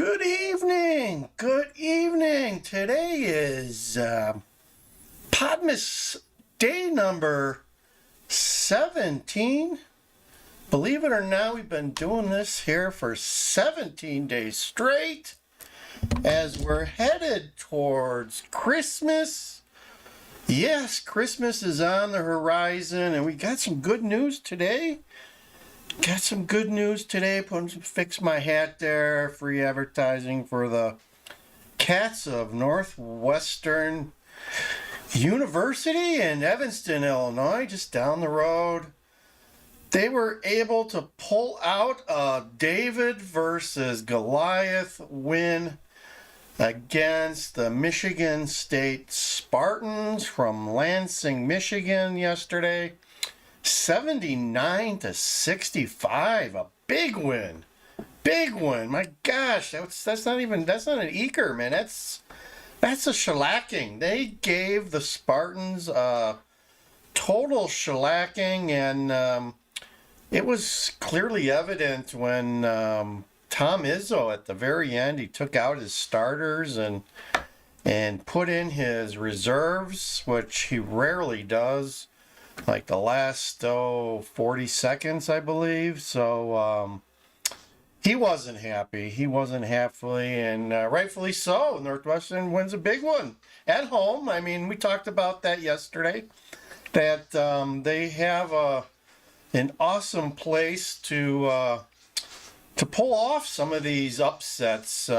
Good evening. Good evening. Today is Podmas day number 17. Believe it or not, we've been doing this here for 17 days straight as we're headed towards Christmas. Yes, Christmas is on the horizon, and we got some good news today. Fix my hat there. Free advertising for the Cats of Northwestern University in Evanston, Illinois, just down the road. They were able to pull out a David versus Goliath win against the Michigan State Spartans from Lansing, Michigan yesterday. 79-65, a big win. My gosh, that's not an eker, man. That's a shellacking. They gave the Spartans a total shellacking, and it was clearly evident when Tom Izzo at the very end, he took out his starters and put in his reserves, which he rarely does. Like the last 40 seconds, I believe. So he wasn't happy. And rightfully so. Northwestern wins a big one at home. I mean, we talked about that yesterday. That they have an awesome place to pull off some of these upsets.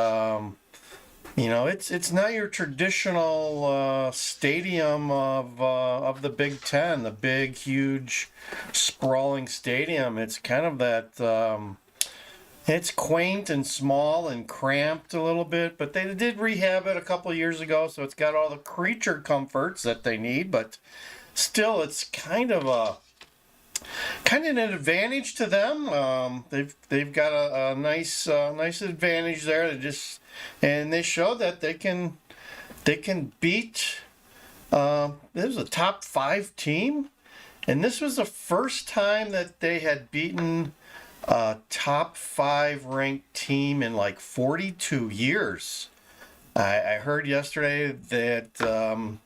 It's not your traditional stadium of the Big Ten, the big, huge, sprawling stadium. It's kind of that, it's quaint and small and cramped a little bit, but they did rehab it a couple of years ago, so it's got all the creature comforts that they need, but still, it's kind of an advantage to them. They've got a nice advantage there. They show that they can beat. This was a top 5 team, and this was the first time that they had beaten a top 5 ranked team in like 42 years. I heard yesterday that the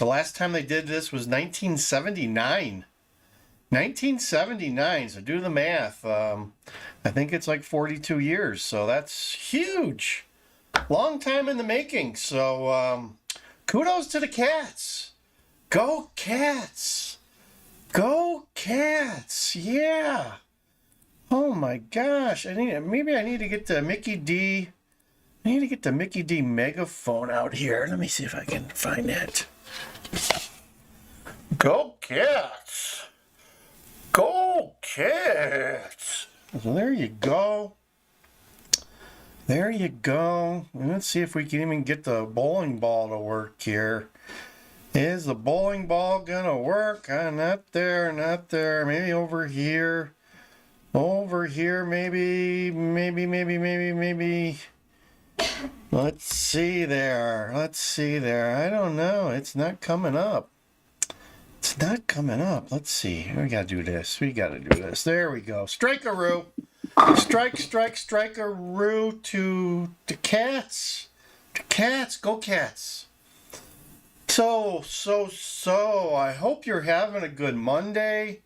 last time they did this was 1979. 1979, so do the math. I think it's like 42 years, so that's huge. Long time in the making, so kudos to the Cats. Go Cats! Go Cats! Yeah! Oh my gosh, maybe I need to get the Mickey D. I need to get the Mickey D megaphone out here. Let me see if I can find that. Go Cats! Go Cats! So there you go. There you go. And let's see if we can even get the bowling ball to work here. Is the bowling ball gonna work? Not there. Maybe over here. Over here, maybe. Let's see there. I don't know. It's not coming up. Let's see. We gotta do this. There we go. Strike-a-roo. Strike-a-roo to the Cats. Go Cats. So, I hope you're having a good Monday.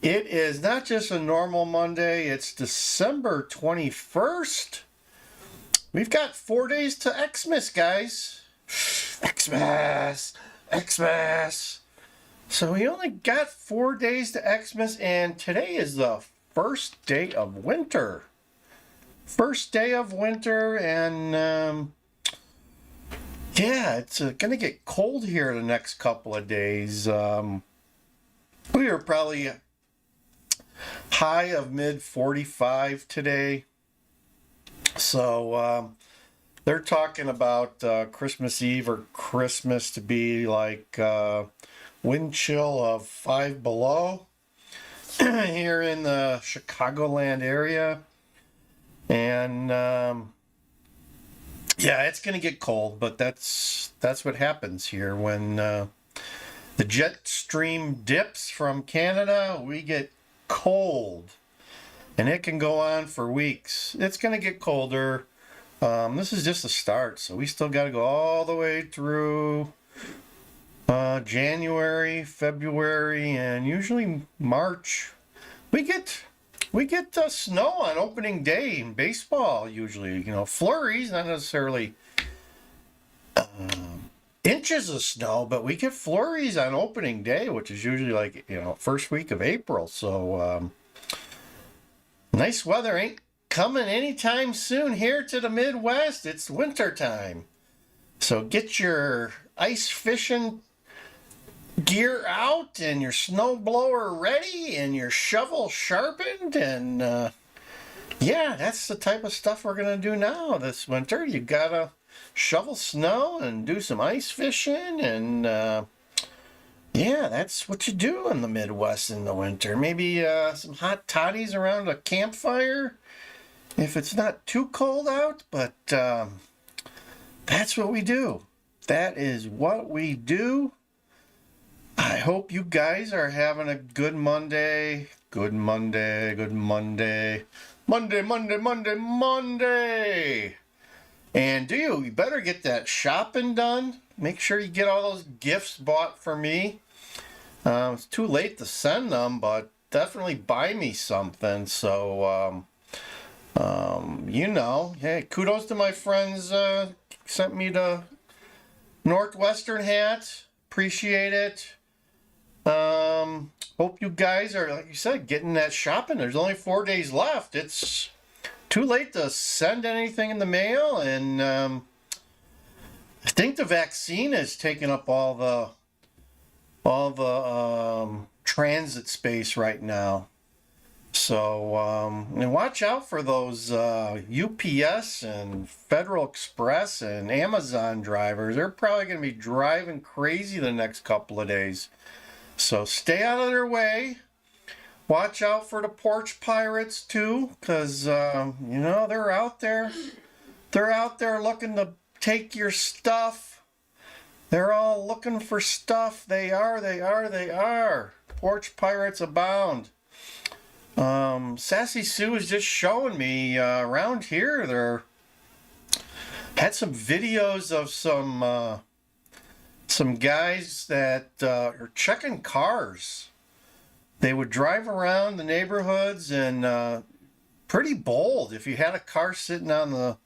It is not just a normal Monday, it's December 21st. We've got 4 days to Xmas, guys. Xmas. So we only got 4 days to Xmas, and today is the first day of winter. And it's going to get cold here the next couple of days. We are probably high of mid 45 today. So they're talking about Christmas Eve or Christmas to be like wind chill of 5 below. Here in the Chicagoland area, and it's gonna get cold, but that's what happens here when the jet stream dips from Canada. We get cold, and it can go on for weeks. It's gonna get colder. This is just the start, so we still got to go all the way through January, February, and usually March. We get snow on opening day in baseball. Usually, flurries, not necessarily inches of snow, but we get flurries on opening day, which is usually like first week of April. So nice weather ain't coming anytime soon here to the Midwest. It's winter time, so get your ice fishing gear out and your snow blower ready and your shovel sharpened, and yeah, that's the type of stuff we're gonna do now this winter. You gotta shovel snow and do some ice fishing, and yeah, that's what you do in the Midwest in the winter. Maybe some hot toddies around a campfire if it's not too cold out, but that's what we do. That is what we do. I hope you guys are having a good Monday. Good Monday, good Monday. Monday, Monday, Monday, Monday. And you better get that shopping done. Make sure you get all those gifts bought for me. It's too late to send them, but definitely buy me something. So, hey, kudos to my friends sent me the Northwestern hat. Appreciate it. Hope you guys are, like you said, getting that shopping. There's only 4 days left. It's too late to send anything in the mail, and I think the vaccine is taking up all the transit space right now. So and watch out for those UPS and Federal Express and Amazon drivers. They're probably going to be driving crazy the next couple of days. So stay out of their way. Watch out for the porch pirates too, because they're out there. They're out there looking to take your stuff. They're all looking for stuff. They are. Porch pirates abound. Sassy Sue is just showing me around here. There had some videos of some guys that are checking cars. They would drive around the neighborhoods and pretty bold. If you had a car sitting on the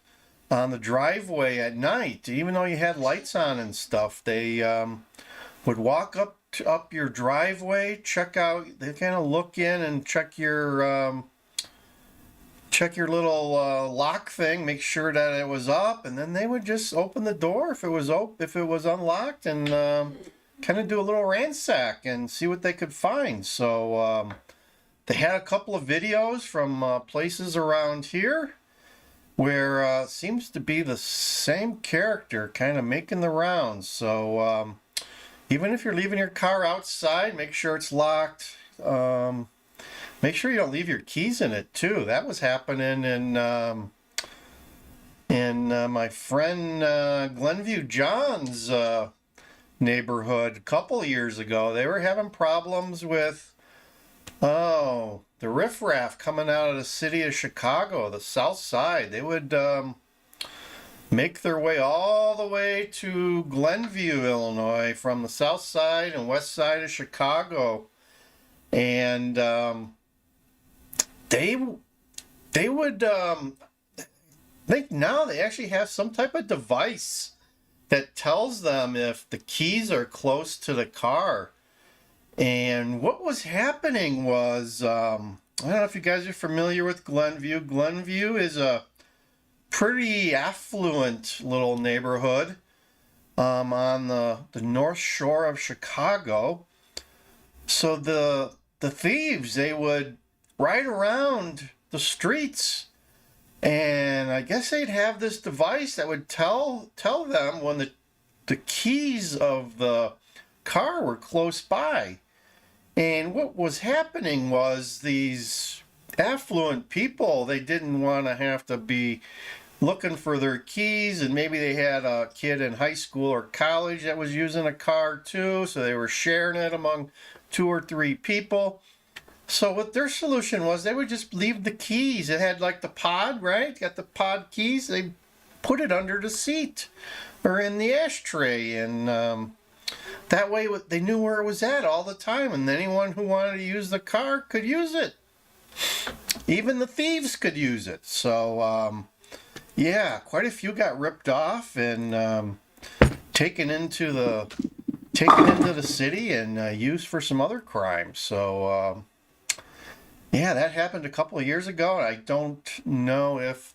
driveway at night, even though you had lights on and stuff, they would walk up your driveway, check out. They kind of look in and check your little lock thing, make sure that it was up, and then they would just open the door if it was unlocked, and kind of do a little ransack and see what they could find. So they had a couple of videos from places around here where seems to be the same character kind of making the rounds. So even if you're leaving your car outside, make sure it's locked. Make sure you don't leave your keys in it too. That was happening in my friend Glenview John's neighborhood a couple of years ago. They were having problems with the riffraff coming out of the city of Chicago, the south side. They would make their way all the way to Glenview, Illinois, from the south side and west side of Chicago, and they would think now they actually have some type of device that tells them if the keys are close to the car. And what was happening was, I don't know if you guys are familiar with Glenview. Glenview is a pretty affluent little neighborhood on the north shore of Chicago. So the thieves, they would ride around the streets, and I guess they'd have this device that would tell them when the keys of the car were close by. And what was happening was these affluent people, they didn't want to have to be looking for their keys, and maybe they had a kid in high school or college that was using a car too, so they were sharing it among 2 or 3 people. So what their solution was, they would just leave the keys. It had like the pod, right? Got the pod keys. They put it under the seat or in the ashtray, and that way they knew where it was at all the time, and anyone who wanted to use the car could use it. Even the thieves could use it. So yeah, quite a few got ripped off and taken into the city and used for some other crimes. So yeah, that happened a couple of years ago. I don't know if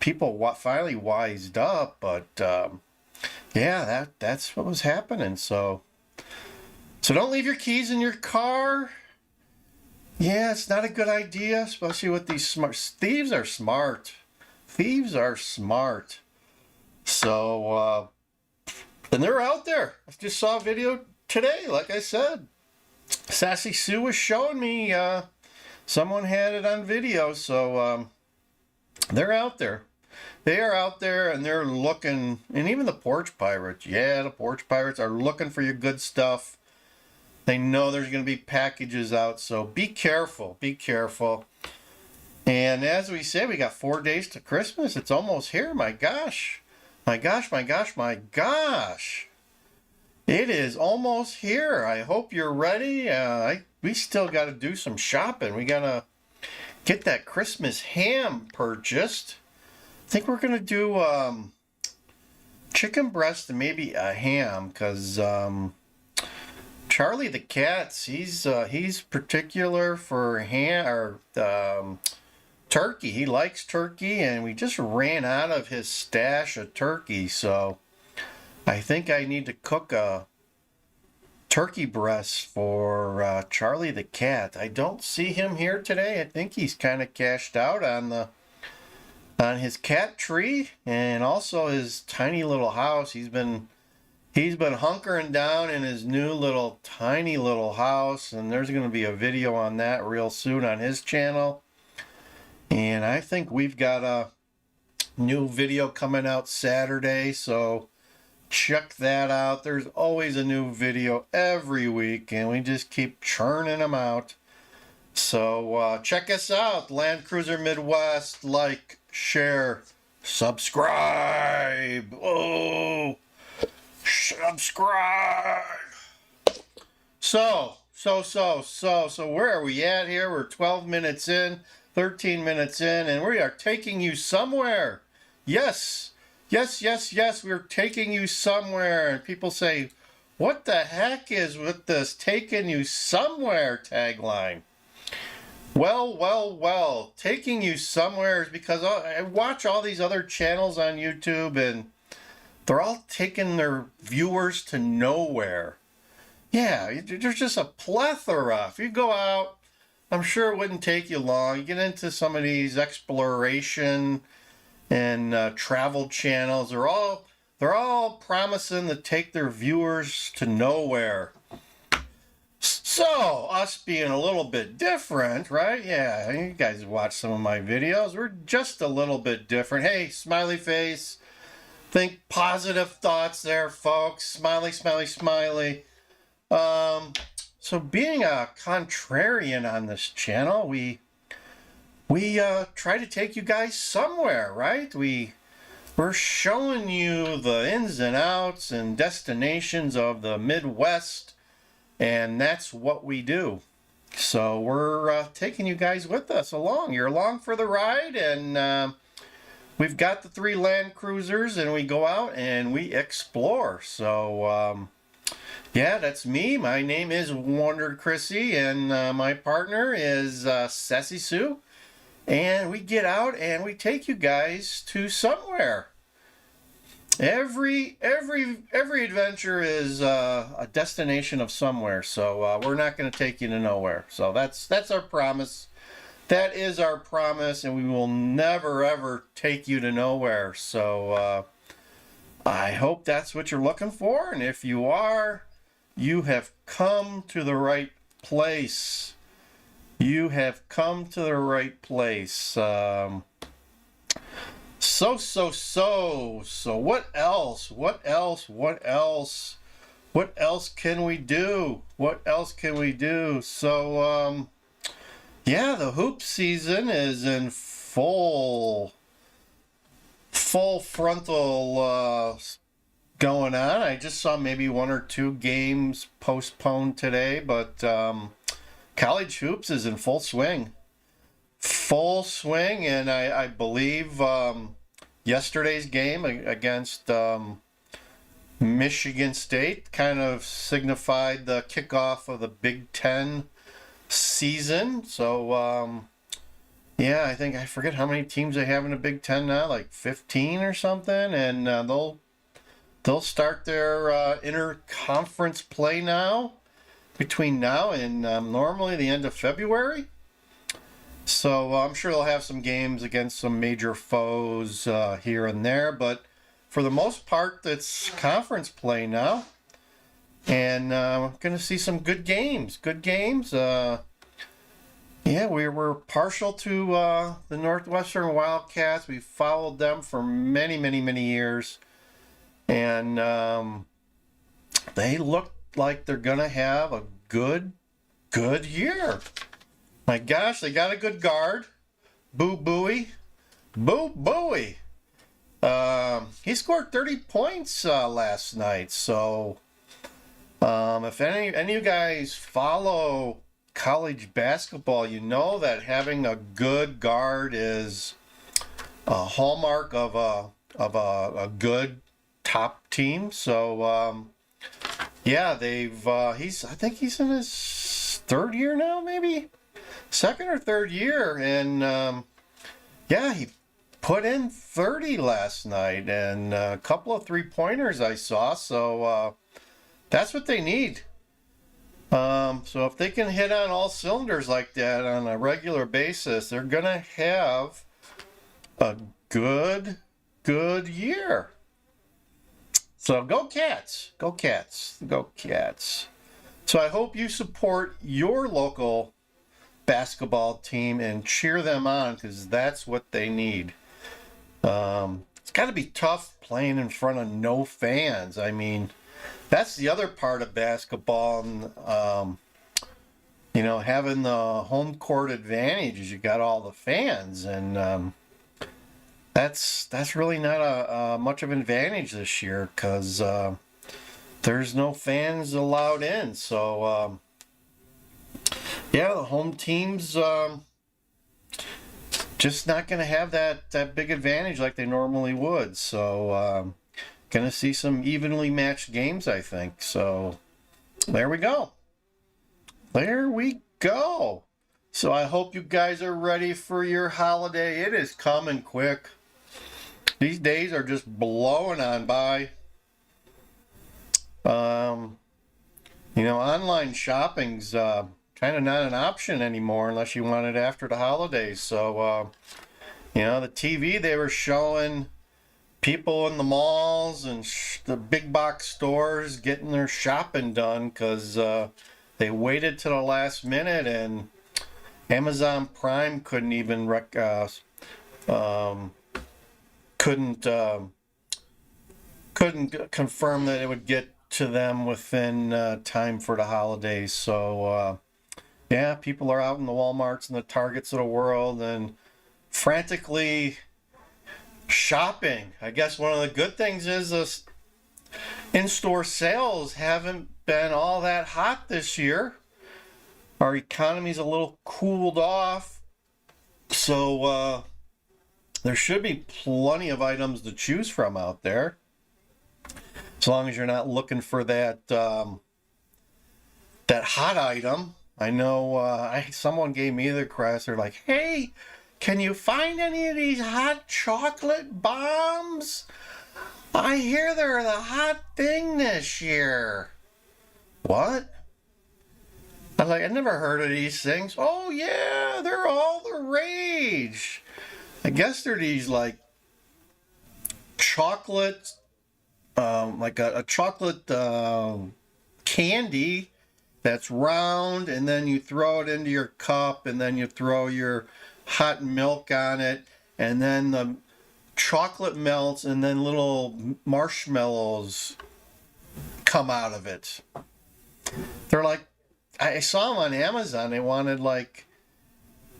people finally wised up, but yeah, that's what was happening. So don't leave your keys in your car. Yeah, it's not a good idea, especially with these thieves are smart. Thieves are smart. So and they're out there. I just saw a video today, like I said. Sassy Sue was showing me, someone had it on video, so they're out there. They are out there, and they're looking, and even the porch pirates, yeah, the porch pirates are looking for your good stuff. They know there's going to be packages out, so be careful, be careful. And as we said, we got 4 days to Christmas. It's almost here, my gosh. My gosh, my gosh, my gosh. It is almost here. I hope you're ready. We still got to do some shopping. We got to get that Christmas ham purchased. I think we're going to do chicken breast and maybe a ham, because Charlie the Cat's, he's particular for ham or turkey. He likes turkey, and we just ran out of his stash of turkey, so I think I need to cook a turkey breast for Charlie the Cat. I don't see him here today. I think he's kind of cashed out on his cat tree and also his tiny little house. He's been hunkering down in his new little tiny little house, and there's going to be a video on that real soon on his channel. And I think we've got a new video coming out Saturday, so check that out. There's always a new video every week, and we just keep churning them out. So check us out, Land Cruiser Midwest. Like, share, subscribe. Oh, subscribe. So where are we at here? We're 12 minutes in, 13 minutes in, and we are taking you somewhere. Yes, we're taking you somewhere. And people say, what the heck is with this taking you somewhere tagline? Well, taking you somewhere is because I watch all these other channels on YouTube, and they're all taking their viewers to nowhere. Yeah, there's just a plethora. If you go out, I'm sure it wouldn't take you long. You get into some of these exploration and travel channels. They're all promising to take their viewers to nowhere. So, us being a little bit different, right? Yeah, you guys watch some of my videos. We're just a little bit different. Hey, smiley face. Think positive thoughts there, folks. Smiley, smiley, smiley. So being a contrarian on this channel, we try to take you guys somewhere, right? We're showing you the ins and outs and destinations of the Midwest, and that's what we do. So we're taking you guys with us along. You're along for the ride, and we've got the 3 Land Cruisers, and we go out and we explore. So yeah, that's me. My name is Wonder Chrissy, and my partner is Sassy Sue. And we get out and we take you guys to somewhere. Every adventure is a destination of somewhere. So we're not going to take you to nowhere. So that's our promise. That is our promise, and we will never ever take you to nowhere. So I hope that's what you're looking for, and if you are, you have come to the right place. You have come to the right place. So what else? What else can we do? So yeah, the hoop season is in full full frontal going on. I just saw maybe one or two games postponed today, but college hoops is in full swing. Full swing, and I believe yesterday's game against Michigan State kind of signified the kickoff of the Big Ten season. So, yeah, I forget how many teams they have in the Big Ten now, like 15 or something, and they'll start their interconference play now between now and normally the end of February. So I'm sure they'll have some games against some major foes here and there, but for the most part, it's conference play now, and we're going to see some good games. Good games. Yeah, we were partial to the Northwestern WildCats. We followed them for many, many, many years, and they look like they're going to have a good year. My gosh, they got a good guard. Boo Buie. He scored 30 points last night. So if any of you guys follow college basketball, you know that having a good guard is a hallmark of a good top team. So yeah, I think he's in his third year now, maybe second or third year, and yeah, he put in 30 last night and a couple of 3-pointers I saw. So that's what they need. So if they can hit on all cylinders like that on a regular basis, they're gonna have a good year. So go Cats, go Cats, go Cats. So I hope you support your local basketball team and cheer them on, because that's what they need. It's got to be tough playing in front of no fans. I mean, that's the other part of basketball. You know, having the home court advantage is you got all the fans, and that's really not a much of an advantage this year, because there's no fans allowed in. So yeah, the home teams just not going to have that big advantage like they normally would. So going to see some evenly matched games, I think. So there we go. There we go. So I hope you guys are ready for your holiday. It is coming quick. These days are just blowing on by. You know, online shopping's kind of not an option anymore unless you want it after the holidays. So, you know, the TV, they were showing people in the malls and the big box stores getting their shopping done because they waited to the last minute, and Amazon Prime couldn't even couldn't confirm that it would get to them within time for the holidays. So yeah, people are out in the Walmarts and the Targets of the world and frantically shopping. I guess one of the good things is this in-store sales haven't been all that hot this year. Our economy's a little cooled off, so there should be plenty of items to choose from out there, as long as you're not looking for that hot item. I know someone gave me the request. They're like, hey, can you find any of these hot chocolate bombs? I hear they're the hot thing this year. What? I was like, I never heard of these things. Oh yeah, they're all the rage. I guess they're these like chocolate, like a chocolate candy that's round, and then you throw it into your cup, and then you throw your hot milk on it, and then the chocolate melts, and then little marshmallows come out of it. They're like, I saw them on Amazon. They wanted like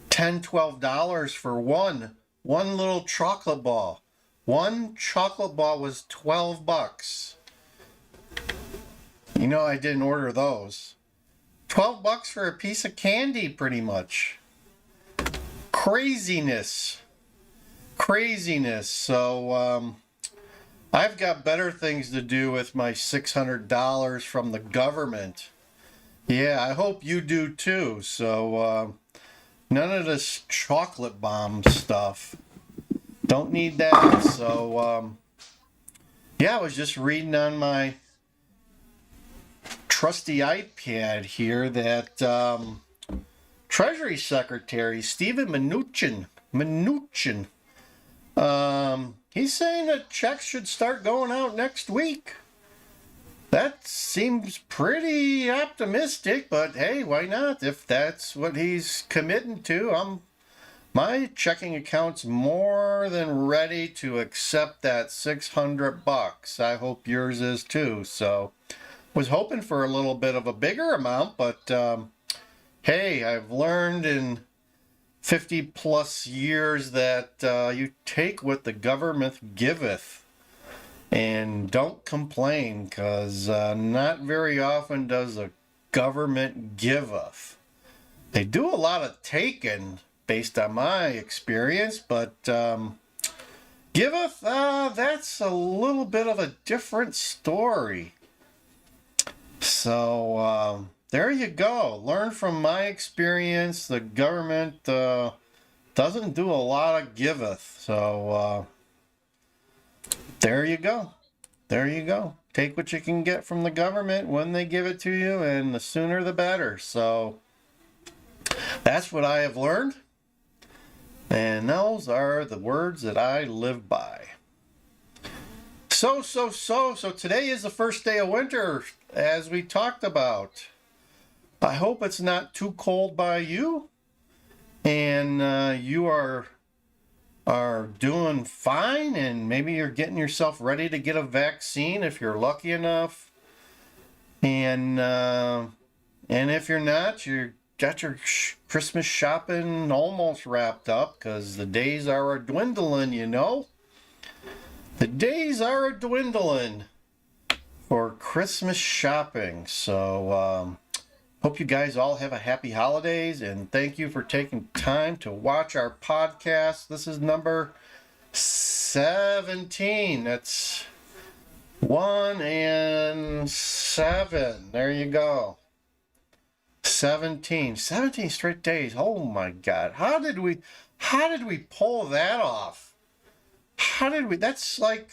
$10, $12 for one little chocolate ball. One chocolate bar was 12 bucks. You know, I didn't order those. 12 bucks for a piece of candy, pretty much. Craziness. Craziness. So, I've got better things to do with my $600 from the government. Yeah, I hope you do too. So, none of this chocolate bomb stuff. Don't need that. So, yeah, I was just reading on my trusty iPad here that Treasury Secretary Stephen Mnuchin, he's saying that checks should start going out next week. That seems pretty optimistic, but hey, why not? If that's what he's committing to, my checking account's more than ready to accept that 600 bucks. I hope yours is too. So, was hoping for a little bit of a bigger amount, but hey, I've learned in 50 plus years that you take what the government giveth and don't complain, because not very often does the government giveth. They do a lot of taking based on my experience, but giveth, that's a little bit of a different story. So, there you go. Learn from my experience. The government doesn't do a lot of giveth. So, there you go. There you go. Take what you can get from the government when they give it to you, and the sooner the better. So, that's what I have learned. And those are the words that I live by. So today is the first day of winter, as we talked about. I hope it's not too cold by you, and you are doing fine, and maybe you're getting yourself ready to get a vaccine if you're lucky enough. And if you're not, you got your Christmas shopping almost wrapped up, because the days are a dwindling, you know. The days are a dwindling for Christmas shopping. So, hope you guys all have a happy holidays, and thank you for taking time to watch our podcast. This is number 17. That's 1 and 7. There you go. 17 straight days. Oh my God. How did we pull that off? That's like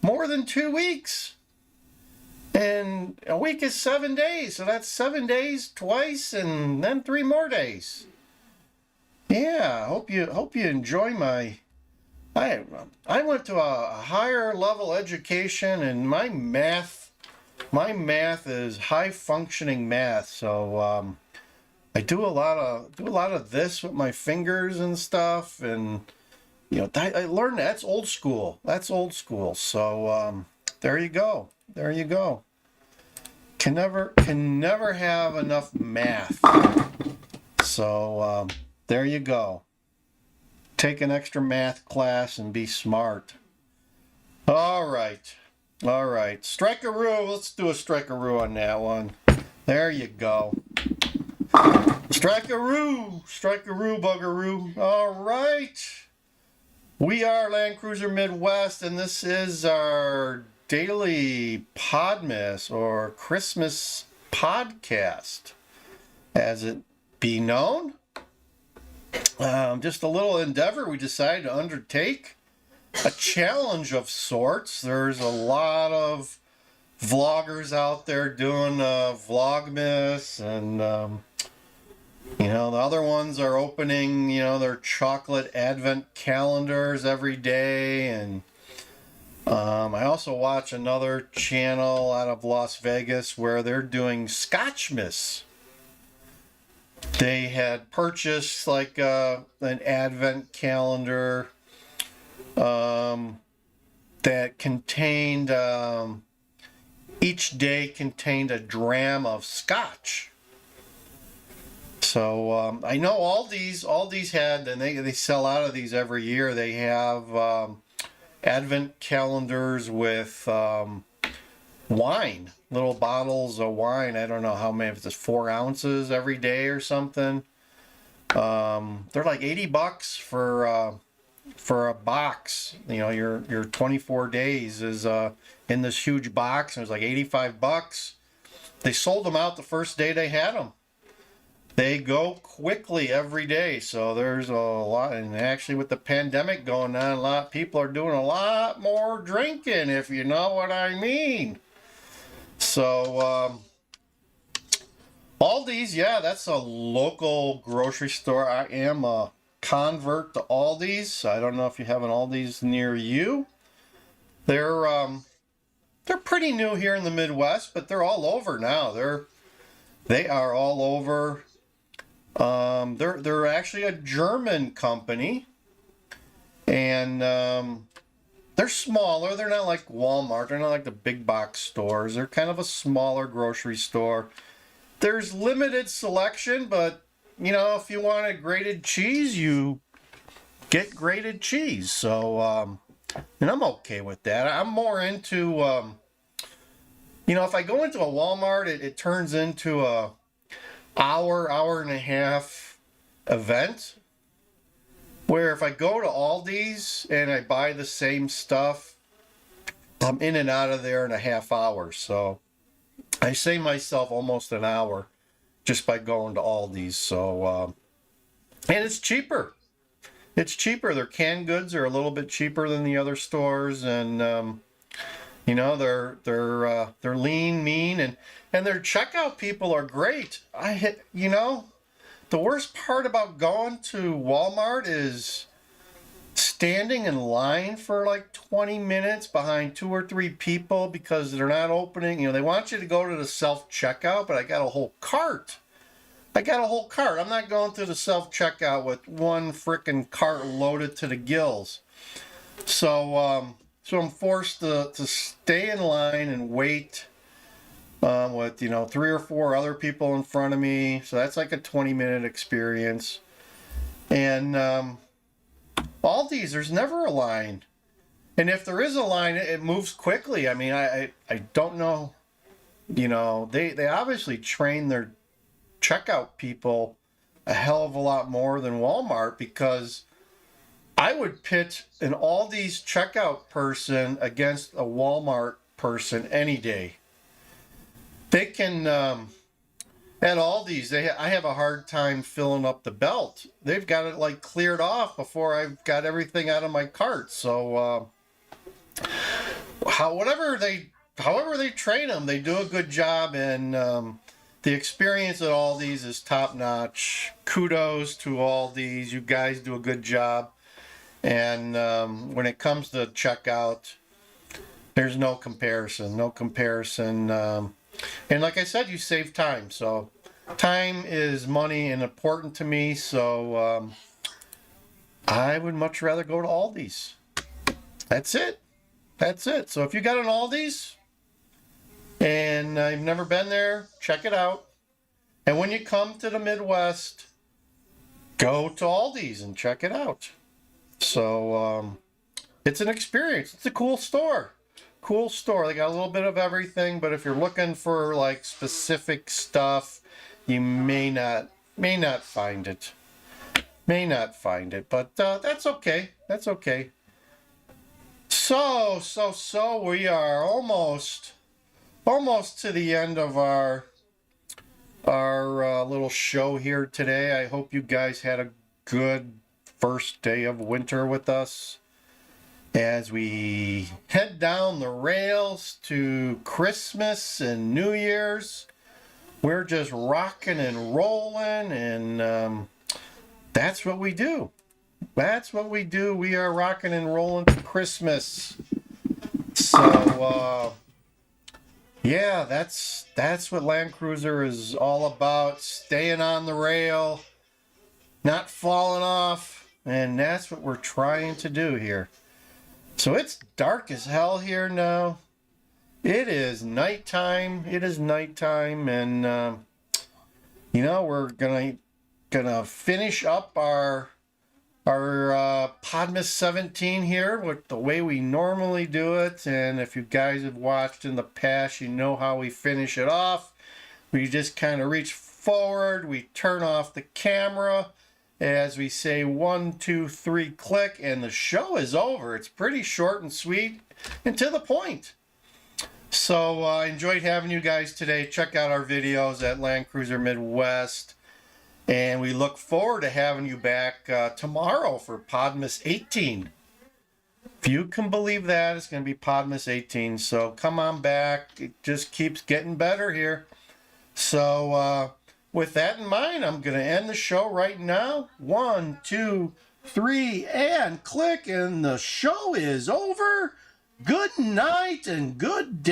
more than 2 weeks. And a week is 7 days. So that's 7 days twice, and then 3 more days. Yeah, hope you enjoy my I went to a higher level education, and my math is high functioning math. So I do a lot of this with my fingers and stuff, and you know, I learned that's old school. So there you go. Can never have enough math. So there you go. Take an extra math class and be smart. All right. Strike-a-roo. Let's do a strike-a-roo on that one. There you go. Strike-a-roo, buggeroo. All right. We are Land Cruiser Midwest, and this is our daily Podmas, or Christmas podcast, as it be known. Just a little endeavor we decided to undertake, a challenge of sorts. There's a lot of vloggers out there doing Vlogmas, and you know, the other ones are opening, you know, their chocolate advent calendars every day. And I also watch another channel out of Las Vegas where they're doing Scotchmas. They had purchased like an advent calendar that contained, each day contained a dram of scotch. So I know all these had, and they sell out of these every year. They have advent calendars with wine, little bottles of wine. I don't know how many, if it's 4 ounces every day or something. They're like $80 for a box. You know, your 24 days is in this huge box, and it's like $85. They sold them out the first day they had them. They go quickly every day, so there's a lot. And actually, with the pandemic going on, a lot of people are doing a lot more drinking, if you know what I mean. So Aldi's, yeah, that's a local grocery store. I am a convert to Aldi's. I don't know if you have an Aldi's near you. They're pretty new here in the Midwest, but they're all over now. They are all over. They're actually a German company, and they're smaller. They're not like Walmart. They're not like the big box stores. They're kind of a smaller grocery store. There's limited selection, but you know, if you want a grated cheese, you get grated cheese. So, and I'm okay with that. I'm more into, you know, if I go into a Walmart, it turns into a hour and a half event. Where if I go to Aldi's and I buy the same stuff, I'm in and out of there in a half hour. So I save myself almost an hour just by going to Aldi's. So, and it's cheaper. It's cheaper. Their canned goods are a little bit cheaper than the other stores, and you know, they're lean, mean, and their checkout people are great. You know, the worst part about going to Walmart is standing in line for like 20 minutes behind 2 or 3 people because they're not opening. You know, they want you to go to the self-checkout, but I got a whole cart. I'm not going through the self-checkout with one frickin' cart loaded to the gills. So, so I'm forced to stay in line and wait with, you know, 3 or 4 other people in front of me. So that's like a 20-minute experience. And Aldi's, there's never a line. And if there is a line, it moves quickly. I mean, I don't know. You know, they obviously train their checkout people a hell of a lot more than Walmart, because I would pit an Aldi's checkout person against a Walmart person any day. They can, at Aldi's, I have a hard time filling up the belt. They've got it like cleared off before I've got everything out of my cart. So, however they train them, they do a good job, and the experience at Aldi's is top notch. Kudos to Aldi's. You guys do a good job. And when it comes to checkout, there's no comparison. No comparison. And like I said, you save time. So time is money and important to me. So I would much rather go to Aldi's. That's it. That's it. So if you got an Aldi's and you've never been there, check it out. And when you come to the Midwest, go to Aldi's and check it out. So it's an experience. It's a cool store. Cool store. They got a little bit of everything, but if you're looking for like specific stuff, you may not find it. May not find it, but that's okay. That's okay. So we are almost to the end of our little show here today. I hope you guys had a good first day of winter with us as we head down the rails to Christmas and New Year's. We're just rocking and rolling, and that's what we do. That's what we do. We are rocking and rolling to Christmas. So, yeah, that's what Land Cruiser is all about. Staying on the rail, not falling off, and that's what we're trying to do here. So it's dark as hell here now. It is nighttime. And you know, we're gonna finish up our Podmas 17 here with the way we normally do it. And if you guys have watched in the past, you know how we finish it off. We just kind of reach forward, we turn off the camera as we say 1, 2, 3, click, and the show is over. It's pretty short and sweet and to the point. So I enjoyed having you guys today. Check out our videos at Land Cruiser Midwest. And we look forward to having you back tomorrow for Podmas 18. If you can believe that, it's going to be Podmas 18. So come on back. It just keeps getting better here. So with that in mind, I'm going to end the show right now. 1, 2, 3, and click. And the show is over. Good night and good day.